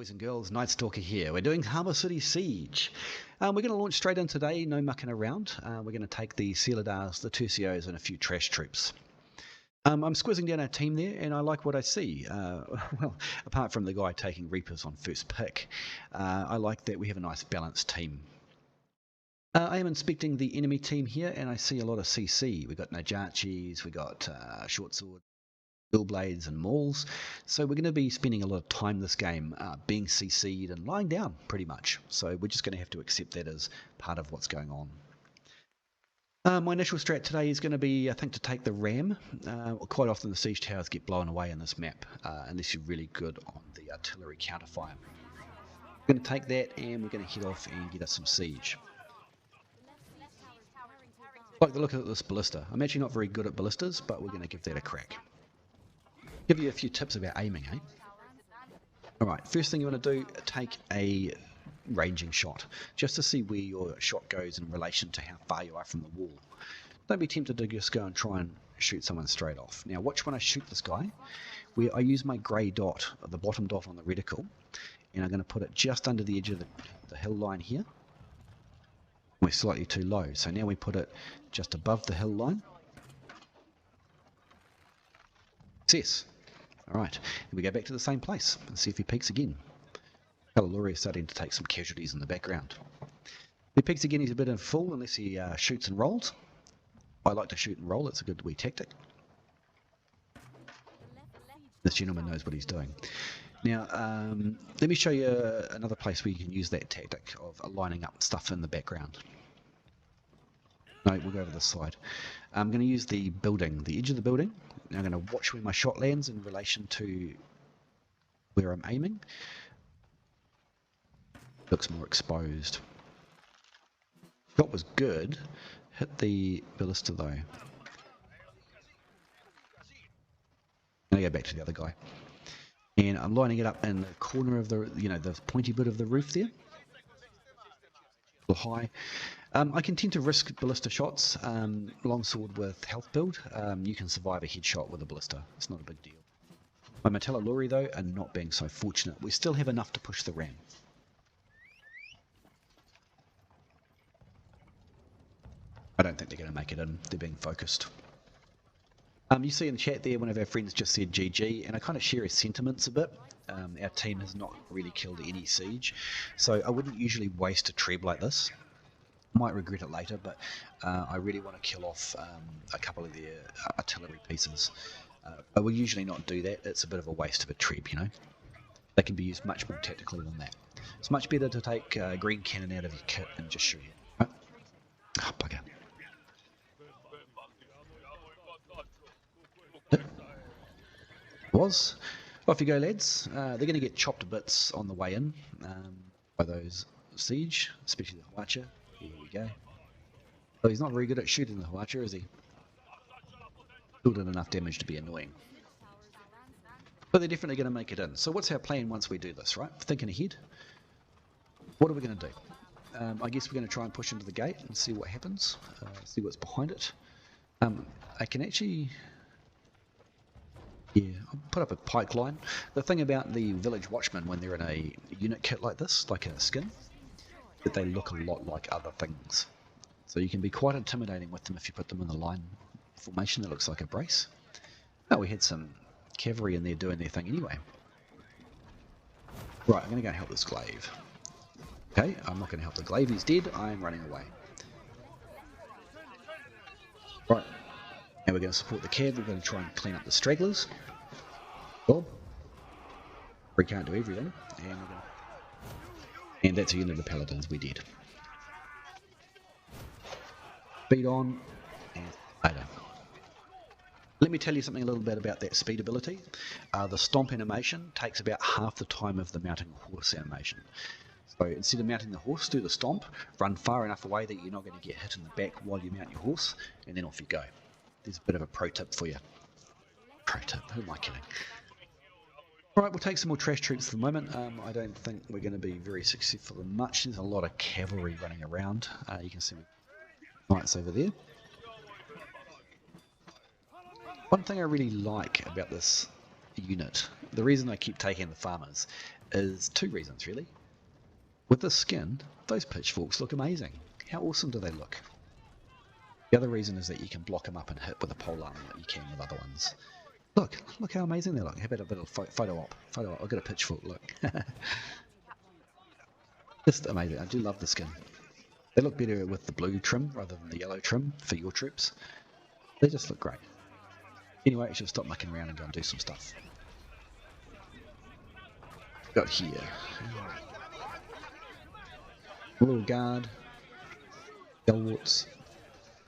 boys and girls, Night Stalker here. We're doing Harbour City Siege. We're going to launch straight in today, no mucking around. We're going to take the Silhadars, the Tercios, and a few trash troops. I'm squizzing down our team there, and I like what I see. Well, apart from the guy taking Reapers on first pick, I like that we have a nice balanced team. I am inspecting the enemy team here, and I see a lot of CC. We've got Najaachis, we've got short sword, dual blades and mauls, so we're going to be spending a lot of time this game being CC'd and lying down pretty much, so we're just going to have to accept that as part of what's going on. My initial strat today is going to be, I think, to take the ram. Quite often the siege towers get blown away in this map unless you're really good on the artillery counterfire. We're going to take that and we're going to head off and get us some siege. I like the look of this ballista. I'm actually not very good at ballistas, but we're going to give that a crack. Give you a few tips about aiming, eh? Alright, first thing you want to do, take a ranging shot, just to see where your shot goes in relation to how far you are from the wall. Don't be tempted to just go and try and shoot someone straight off. Now watch when I shoot this guy, where I use my grey dot, the bottom dot on the reticle, and I'm going to put it just under the edge of the hill line here. We're slightly too low, so now we put it just above the hill line. Success. Alright, then we go back to the same place and see if he peeks again. Martallatore is starting to take some casualties in the background. If he peeks again, he's a bit of a fool unless he shoots and rolls. I like to shoot and roll, it's a good wee tactic. This gentleman knows what he's doing. Now, let me show you another place where you can use that tactic of lining up stuff in the background. No, we'll go over this side. I'm going to use the building, the edge of the building. Now I'm going to watch where my shot lands in relation to where I'm aiming. Looks more exposed. Shot was good. Hit the ballista though. Now I go back to the other guy. And I'm lining it up in the corner of the, the pointy bit of the roof there. A little high. I can tend to risk ballista shots. Longsword with health build, you can survive a headshot with a ballista. It's not a big deal. My Martallatore though are not being so fortunate. We still have enough to push the ram. I don't think they're going to make it in. They're being focused. You see in the chat there, one of our friends just said GG, and I kind of share his sentiments a bit. Our team has not really killed any siege, so I wouldn't usually waste a treb like this. Might regret it later, but I really want to kill off a couple of their artillery pieces. I will usually not do that. It's a bit of a waste of a treb, They can be used much more tactically than that. It's much better to take a green cannon out of your kit and just shoot it. Right? Oh, bugger. Was. Off you go, lads. They're going to get chopped to bits on the way in by those siege, especially the Huacha. Here we go. Oh, he's not very good at shooting the Huacha, is he? Still did enough damage to be annoying. But they're definitely going to make it in. So what's our plan once we do this, right? Thinking ahead. What are we going to do? I guess we're going to try and push into the gate and see what happens. See what's behind it. I can actually... Yeah, I'll put up a pike line. The thing about the village watchmen when they're in a unit kit like this, like a skin, that they look a lot like other things. So you can be quite intimidating with them if you put them in the line formation that looks like a brace. Oh, we had some cavalry in there doing their thing anyway. Right, I'm going to go and help this glaive. Okay, I'm not going to help the glaive, he's dead, I'm running away. Right. Now we're going to support the cav, we're going to try and clean up the stragglers. Bob. We can't do everything. And that's a unit of paladins, we did. Speed on, and later. Let me tell you something a little bit about that speed ability. The stomp animation takes about half the time of the mounting horse animation. So instead of mounting the horse, do the stomp, run far enough away that you're not going to get hit in the back while you mount your horse, and then off you go. There's a bit of a pro tip for you. Pro tip, who am I kidding? Alright, we'll take some more trash troops for the moment. I don't think we're going to be very successful in much. There's a lot of cavalry running around. You can see knights over there. One thing I really like about this unit, the reason I keep taking the farmers, is two reasons really. With the skin, those pitchforks look amazing. How awesome do they look? The other reason is that you can block them up and hit with a pole arm like you can with other ones. Look how amazing they look. How about a bit of photo op? I've got a pitchfork, look. Just amazing. I do love the skin. They look better with the blue trim rather than the yellow trim for your troops. They just look great. Anyway, I should stop mucking around and go and do some stuff. Got here. A little guard. Stalwarts.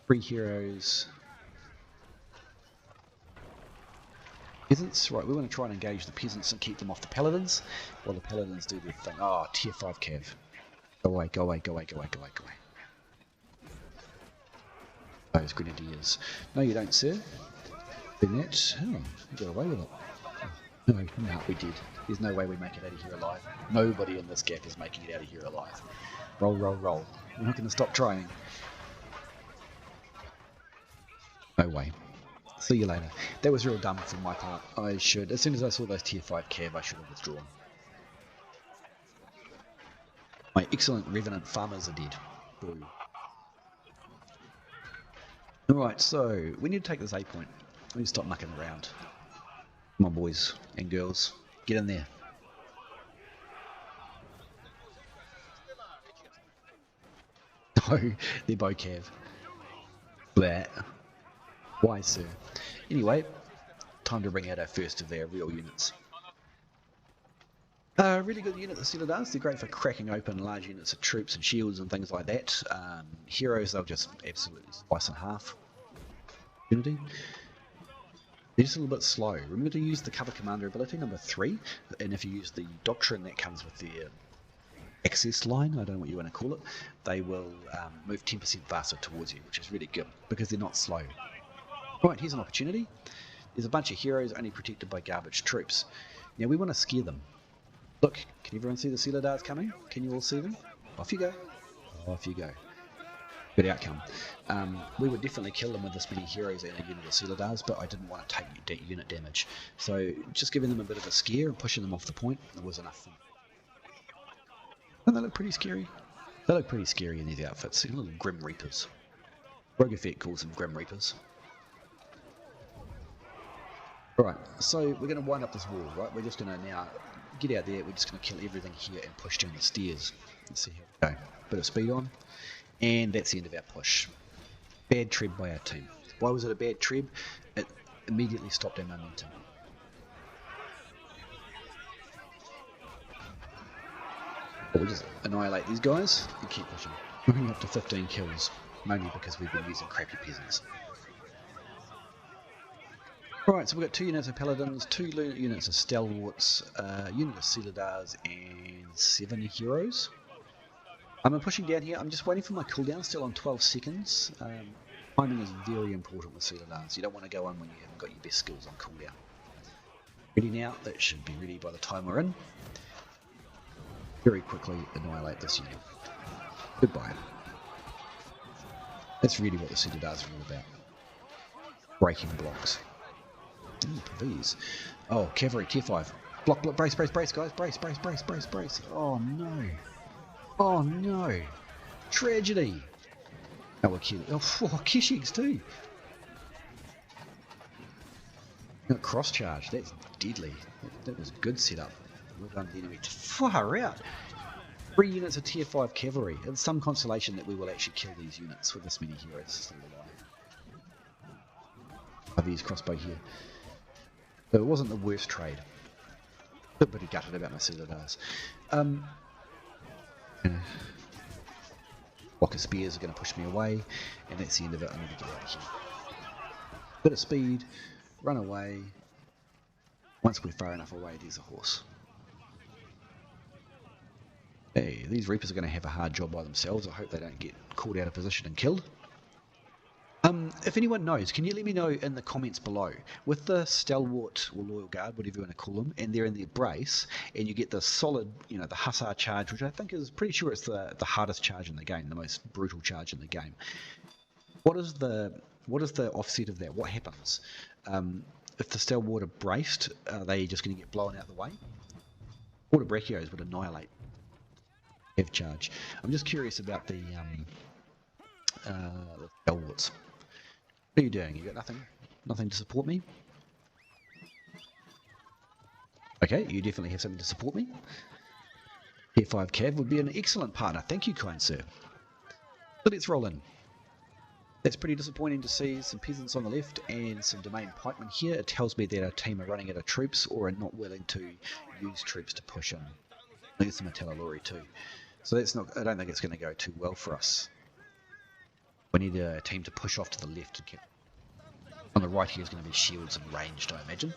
3 heroes. Peasants. Right, we want to try and engage the peasants and keep them off the paladins while the paladins do their thing. Oh, tier 5 cav. Go away, go away, go away, go away, go away, go away. Those grenadiers. No, you don't, sir. Then that. Oh, you got away with it. Oh, no, we did. There's no way we make it out of here alive. Nobody in this gap is making it out of here alive. Roll, roll, roll. We're not going to stop trying. No way. See you later. That was real dumb from my part. I should, as soon as I saw those tier 5 cav, I should have withdrawn. My excellent revenant farmers are dead. Boo. Alright, so we need to take this A point. We need to stop mucking around. Come on, boys and girls. Get in there. No, they're bow cav. Blah. Why, sir? Anyway, time to bring out our first of their real units. Really good unit, the Silhadars. They're great for cracking open large units of troops and shields and things like that. Heroes, they'll just absolutely slice in half. Unity. They're just a little bit slow. Remember to use the cover commander ability, number 3, and if you use the doctrine that comes with their access line, I don't know what you want to call it, they will move 10% faster towards you, which is really good because they're not slow. Right, here's an opportunity. There's a bunch of heroes only protected by garbage troops. Now we want to scare them. Look, can everyone see the Silhadars coming? Can you all see them? Off you go. Off you go. Good outcome. We would definitely kill them with this many heroes and a unit of Silhadars, but I didn't want to take unit damage. So just giving them a bit of a scare and pushing them off the point was enough. Don't they look pretty scary? They look pretty scary in these outfits. They're little Grim Reapers. Rogue Effect calls them Grim Reapers. Alright, so we're going to wind up this wall, right? We're just going to now get out there, we're just going to kill everything here and push down the stairs. Let's see how we go. Bit of speed on, and that's the end of our push. Bad treb by our team. Why was it a bad treb? It immediately stopped our momentum. We'll just annihilate these guys and keep pushing. We're going up to 15 kills, mainly because we've been using crappy peasants. Right, so we've got 2 units of paladins, 2 units of stalwarts, a unit of Silhadars, and 7 heroes. I'm pushing down here. I'm just waiting for my cooldown, still on 12 seconds. Timing is very important with Silhadars. You don't want to go on when you haven't got your best skills on cooldown. Ready now? That should be ready by the time we're in. Very quickly annihilate this unit. Goodbye. That's really what the Silhadars are all about. Breaking blocks. Please. Oh, cavalry, tier 5. Block, block, brace, brace, brace, guys. Brace, brace, brace, brace, brace. Oh, no. Oh, no. Tragedy. Oh, we're killing. Oh, Keshigs, too. Cross charge. That's deadly. That was a good setup. Well done, the enemy. Far out. 3 units of tier 5 cavalry. It's some consolation that we will actually kill these units with this many heroes. I've used crossbow here. So it wasn't the worst trade. A bit gutted about my Silhadars. Block of spears are going to push me away, and that's the end of it. I need to get out of here. Bit of speed, run away. Once we're far enough away, there's a horse. Hey, these Reapers are going to have a hard job by themselves. I hope they don't get caught out of position and killed. If anyone knows, can you let me know in the comments below? With the Stalwart or Loyal Guard, whatever you want to call them, and they're in their brace, and you get the solid, the Hussar charge, which I think is pretty sure it's the hardest charge in the game, the most brutal charge in the game. What is the offset of that? What happens? If the Stalwart are braced, are they just going to get blown out of the way? Horde Brachios would annihilate heavy charge. I'm just curious about the stalwarts. What are you doing? You got nothing? Nothing to support me? Okay, you definitely have something to support me. Tier 5 Cav would be an excellent partner. Thank you, kind sir. So let's roll in. That's pretty disappointing to see some peasants on the left and some domain pikemen here. It tells me that our team are running out of troops or are not willing to use troops to push in. There's some Martallatore too. So that's not. I don't think it's going to go too well for us. We need a team to push off to the left and keep. On the right here is going to be shields and ranged, I imagine.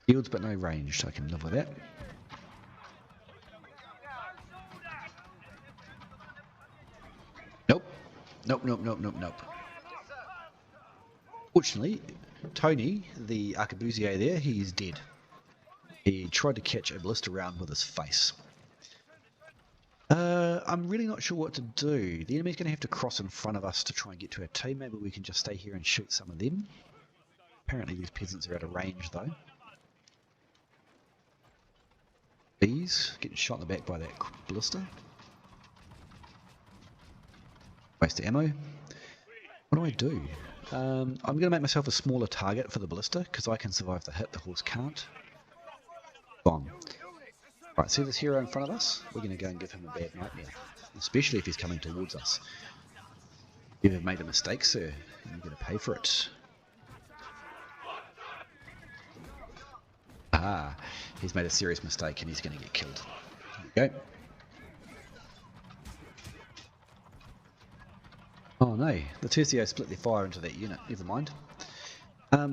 Shields but no ranged. I can live with that. Nope. Nope. Fortunately, Tony, the Arquebusier there, he's dead. He tried to catch a ballista round with his face. I'm really not sure what to do. The enemy's going to have to cross in front of us to try and get to our team. Maybe we can just stay here and shoot some of them. Apparently these peasants are out of range though. These getting shot in the back by that ballista. Waste of ammo. What do I do? I'm going to make myself a smaller target for the ballista because I can survive the hit, the horse can't. Bomb. Right, see this hero in front of us? We're going to go and give him a bad nightmare, especially if he's coming towards us. You have made a mistake, sir, and you're going to pay for it. Ah, he's made a serious mistake and he's going to get killed. There we go. Oh no, the Tercio split their fire into that unit, never mind.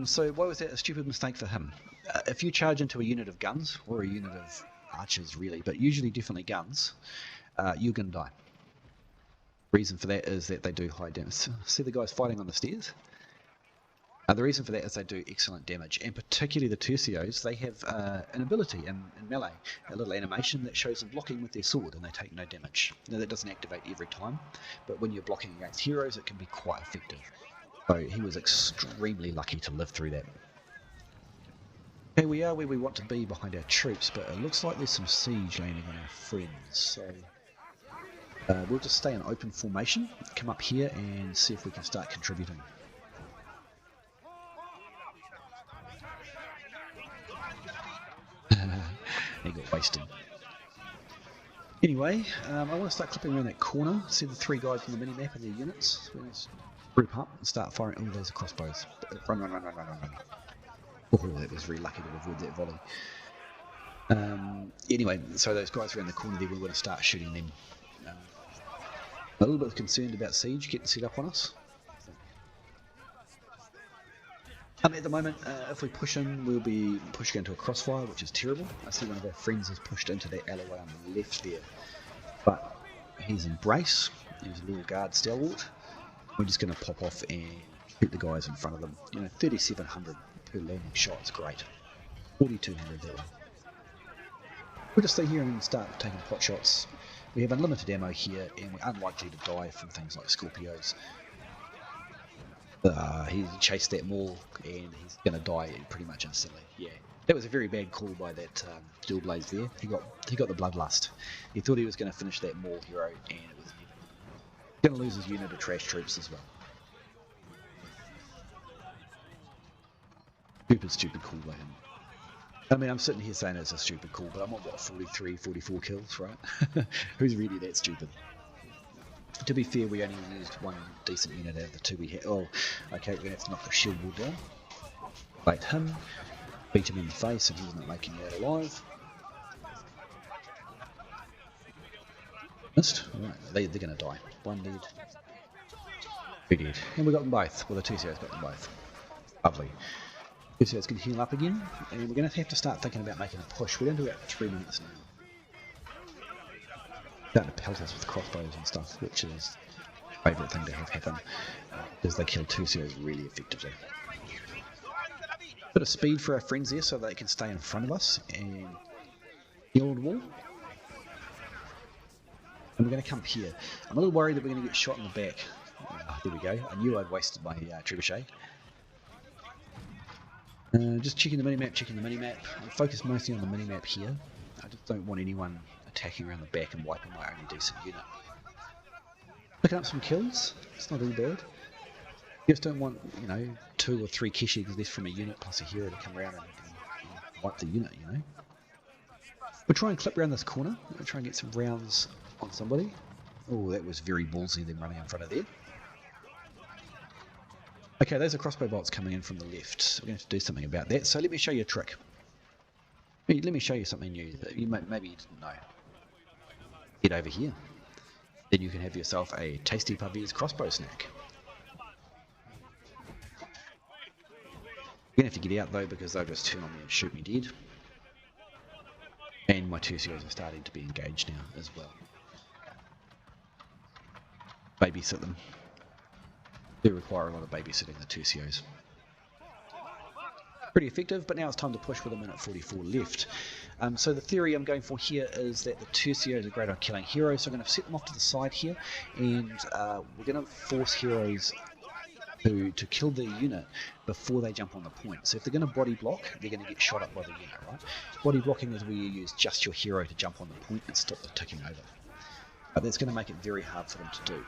So why was that a stupid mistake for him? If you charge into a unit of guns, or a unit of archers really, but usually definitely guns, you're going to die. Reason for that is that they do high damage. See the guys fighting on the stairs? The reason for that is they do excellent damage, and particularly the Tercios, they have an ability in melee, a little animation that shows them blocking with their sword and they take no damage. Now that doesn't activate every time, but when you're blocking against heroes it can be quite effective. So he was extremely lucky to live through that. Okay, we are where we want to be behind our troops, but it looks like there's some siege landing on our friends, so we'll just stay in open formation, come up here and see if we can start contributing. He got wasted. Anyway, I want to start clipping around that corner. See the three guys on the mini-map and their units. So let's group up and start firing. Oh, there's a crossbows. Run. Oh, that was very lucky to avoid that volley. Anyway, so those guys around the corner there, we're going to start shooting them. A little bit concerned about siege getting set up on us. At the moment, if we push in, we'll be pushing into a crossfire, which is terrible. I see one of our friends has pushed into that alleyway on the left there. But he's in brace, he's a little guard stalwart. We're just going to pop off and shoot the guys in front of them. You know, 3,700 per landing shot is great. 4,200 that one. We'll just stay here and start taking pot shots. We have unlimited ammo here, and we're unlikely to die from things like Scorpios. He chased that maul and he's going to die pretty much instantly. Yeah, that was a very bad call by that dual blaze there. He got the bloodlust. He thought he was going to finish that maul hero, and it was going to lose his unit of trash troops as well. Stupid call by him. I mean, I'm sitting here saying it's a stupid call, but I'm on what, 43, 44 kills, right? Who's really that stupid? To be fair, we only used one decent unit out of the two we had. Oh, okay, we're going to have to knock the shield wall down. Bait him, beat him in the face, and he's not making it out alive. Missed? Right, they're going to die. One dead. Two dead. And we got them both. Well, the Tercio's got them both. Lovely. Tercio's can heal up again, and we're going to have to start thinking about making a push. We're down to about 3 minutes now. Starting to pelt us with crossbows and stuff, which is my favourite thing to have happen, because they kill Tercios really effectively. Bit of speed for our friends there so they can stay in front of us and heal the wall. And we're going to come here. I'm a little worried that we're going to get shot in the back. There we go. I knew I'd wasted my trebuchet. Just checking the minimap, I'm focused mostly on the minimap here. I just don't want anyone attacking around the back and wiping my only decent unit. Picking up some kills, it's not all bad. You just don't want, 2 or 3 Keshigs left from a unit plus a hero to come around and wipe the unit, We'll try and clip around this corner. We'll try and get some rounds on somebody. Oh, that was very ballsy, them running in front of there. Okay, those are crossbow bolts coming in from the left. We're going to have to do something about that. So let me show you a trick. Let me show you something new that maybe you didn't know. Get over here. Then you can have yourself a tasty Pavese crossbow snack. You're going to have to get out though because they'll just turn on me and shoot me dead. And my Tercios are starting to be engaged now as well. Babysit them. They require a lot of babysitting, the Tercios. Pretty effective, but now it's time to push with a minute 44 left. So the theory I'm going for here is that the Tercios are great on killing heroes, so I'm going to set them off to the side here, and we're going to force heroes to kill the unit before they jump on the point. So if they're going to body block, they're going to get shot up by the unit, right? Body blocking is where you use just your hero to jump on the point and stop the ticking over. But that's going to make it very hard for them to do.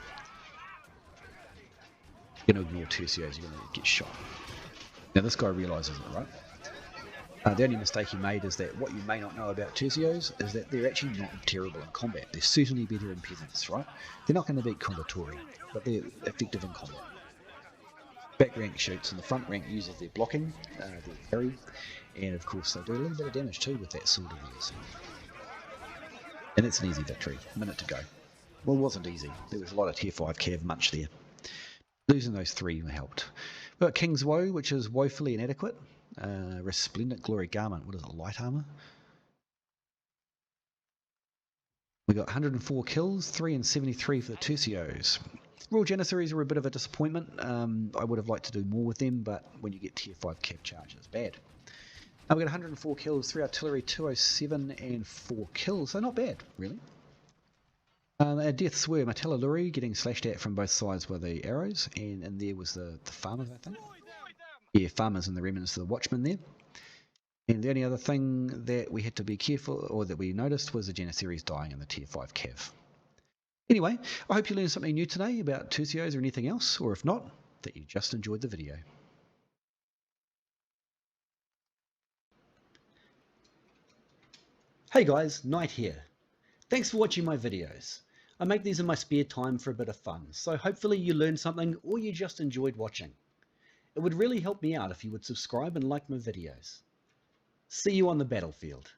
You're going to ignore Tercios, you're going to get shot. Now this guy realises it, right? The only mistake he made is that what you may not know about Tercios is that they're actually not terrible in combat. They're certainly better in Peasants, right? They're not going to beat Conquerors, but they're effective in combat. Back rank shoots and the front rank uses their blocking, their parry, and of course they do a little bit of damage too with that sword of theirs. And it's an easy victory, a minute to go. Well, it wasn't easy. There was a lot of tier 5 cav munch there. Losing those 3 helped. We've got King's Woe, which is woefully inadequate. Resplendent Glory Garment, what is it, light armor? We got 104 kills, 3 and 73 for the Tercios. Royal Jannisaries were a bit of a disappointment. I would have liked to do more with them, but when you get tier 5 cav charge, it's bad. We got 104 kills, 3 artillery, 207 and 4 kills, so not bad, really. Our deaths were Martallatore getting slashed at from both sides with the arrows, and there was the farmers, I think. Yeah, farmers and the remnants of the Watchmen there. And the only other thing that we had to be careful, or that we noticed, was the Jannisaries dying in the tier 5 cav. Anyway, I hope you learned something new today about Tercios or anything else, or if not, that you just enjoyed the video. Hey guys, Knight here. Thanks for watching my videos. I make these in my spare time for a bit of fun, so hopefully you learned something or you just enjoyed watching. It would really help me out if you would subscribe and like my videos. See you on the battlefield.